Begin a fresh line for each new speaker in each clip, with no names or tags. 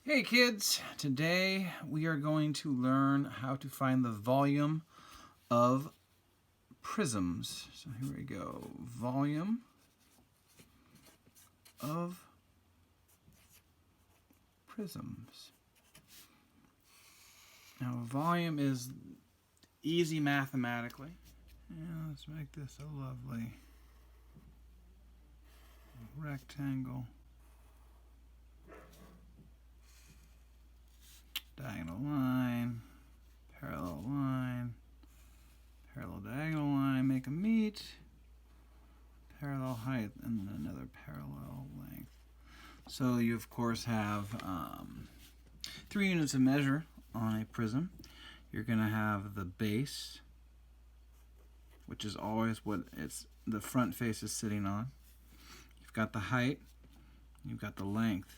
Hey kids, today we are going to learn how to find the volume of prisms. So here we go, volume of prisms. Now volume is easy mathematically. Yeah, let's make this a lovely rectangle. Diagonal line, parallel line, parallel diagonal line, make them meet, parallel height, and then another parallel length. So you of course have 3 units of measure on a prism. You're going to have the base, which is always what the front face is sitting on. You've got the height, you've got the length.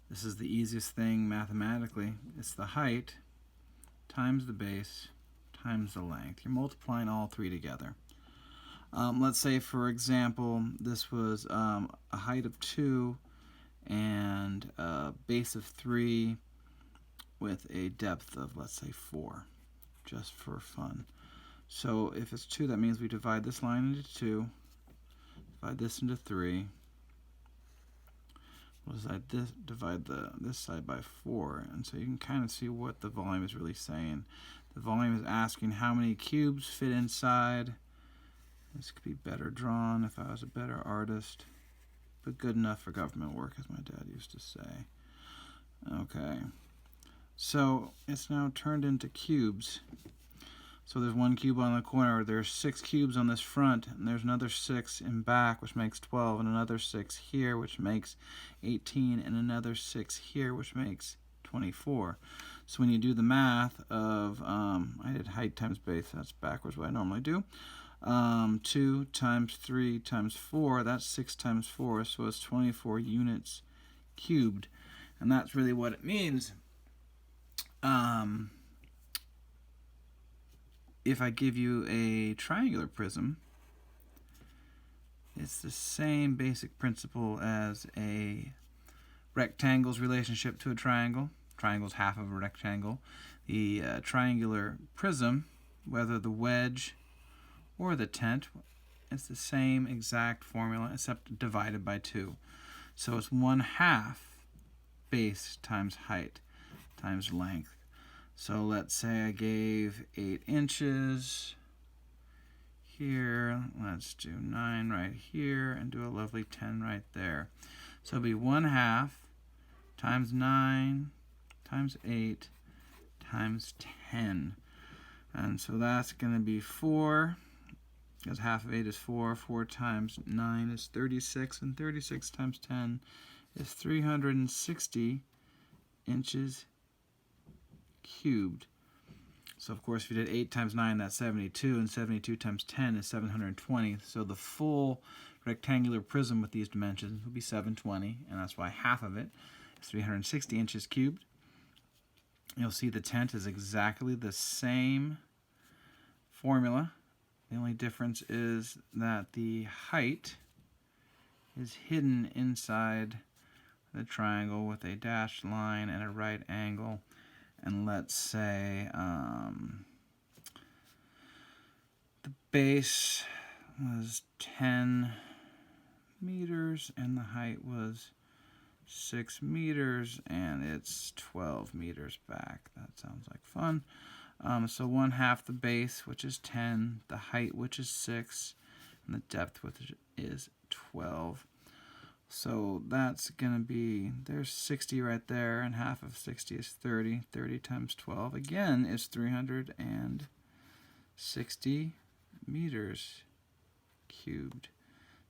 This is the easiest thing mathematically. It's the height times the base times the length. You're multiplying all 3 together. Let's say, for example, this was a height of 2 and a base of 3 with a depth of, let's say, 4, just for fun. So if it's 2, that means we divide this line into 2, divide this into 3. Divide this side by 4, and so you can kind of see what the volume is really saying. The volume is asking how many cubes fit inside. This could be better drawn if I was a better artist, but good enough for government work, as my dad used to say. Okay, so it's now turned into cubes. So there's 1 cube on the corner, there's 6 cubes on this front, and there's another 6 in back, which makes 12, and another 6 here, which makes 18, and another 6 here, which makes 24. So when you do the math of, I did height times base, that's backwards what I normally do. 2 times 3 times 4, that's 6 times 4, so it's 24 units cubed. And that's really what it means. If I give you a triangular prism, it's the same basic principle as a rectangle's relationship to a triangle. Triangle's half of a rectangle. The triangular prism, whether the wedge or the tent, it's the same exact formula except divided by 2. So it's 1/2 base times height times length. So let's say I gave 8 inches here. Let's do 9 right here and do a lovely 10 right there. So it'll be 1/2 times 9 times 8 times 10. And so that's going to be 4, because half of 8 is 4. 4 times 9 is 36, and 36 times 10 is 360 inches cubed. So of course if you did 8 times 9, that's 72, and 72 times 10 is 720. So the full rectangular prism with these dimensions would be 720, and that's why half of it is 360 inches cubed. You'll see the tent is exactly the same formula. The only difference is that the height is hidden inside the triangle with a dashed line and a right angle. And let's say the base was 10 meters and the height was 6 meters, and it's 12 meters back. That sounds like fun. So 1/2 the base, which is 10, the height, which is 6, and the depth, which is 12. So that's going to be, there's 60 right there, and half of 60 is 30. 30 times 12, again, is 360 meters cubed.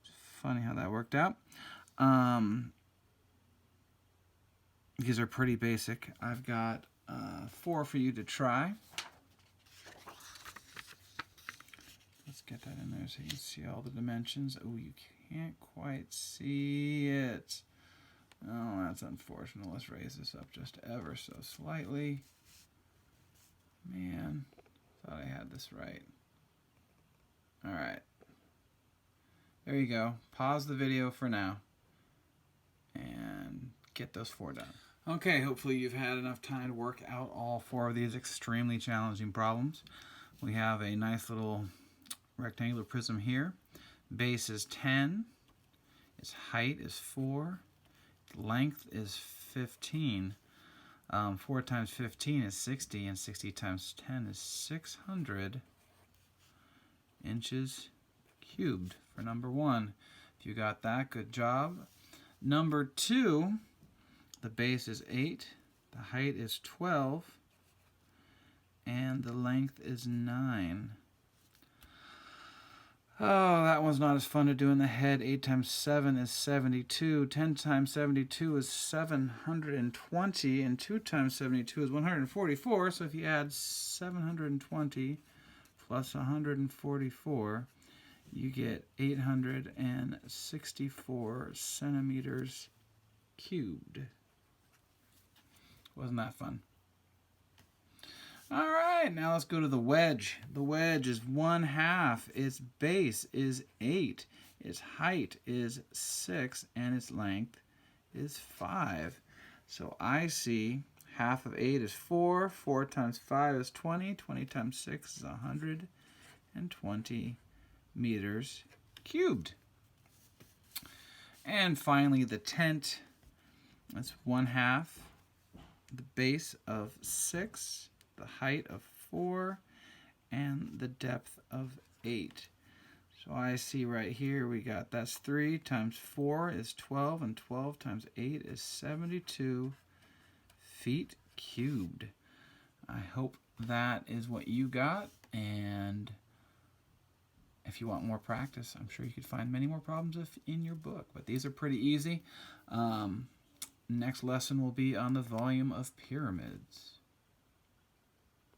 It's funny how that worked out. These are pretty basic. I've got 4 for you to try. Let's get that in there so you can see all the dimensions. Oh, you can't quite see it. Oh, that's unfortunate. Let's raise this up just ever so slightly. Man, thought I had this right. All right. There you go. Pause the video for now and get those 4 done. Okay, hopefully you've had enough time to work out all 4 of these extremely challenging problems. We have a nice little rectangular prism here. Base is 10, its height is 4, length is 15. 4 times 15 is 60, and 60 times 10 is 600 inches cubed for number 1. If you got that, good job. Number 2, the base is 8, the height is 12, and the length is 9. Oh, that one's not as fun to do in the head. 8 times 7 is 72. 10 times 72 is 720. And 2 times 72 is 144. So if you add 720 plus 144, you get 864 centimeters cubed. Wasn't that fun? All right, now let's go to the wedge. The wedge is 1/2. Its base is 8. Its height is 6, and its length is 5. So I see half of 8 is 4. 4 times 5 is 20. 20 times 6 is 120 meters cubed. And finally, the tent. That's 1/2. The base of 6. The height of 4, and the depth of 8. So I see right here we got that's 3 times 4 is 12, and 12 times 8 is 72 feet cubed. I hope that is what you got, and if you want more practice, I'm sure you could find many more problems in your book, but these are pretty easy. Next lesson will be on the volume of pyramids.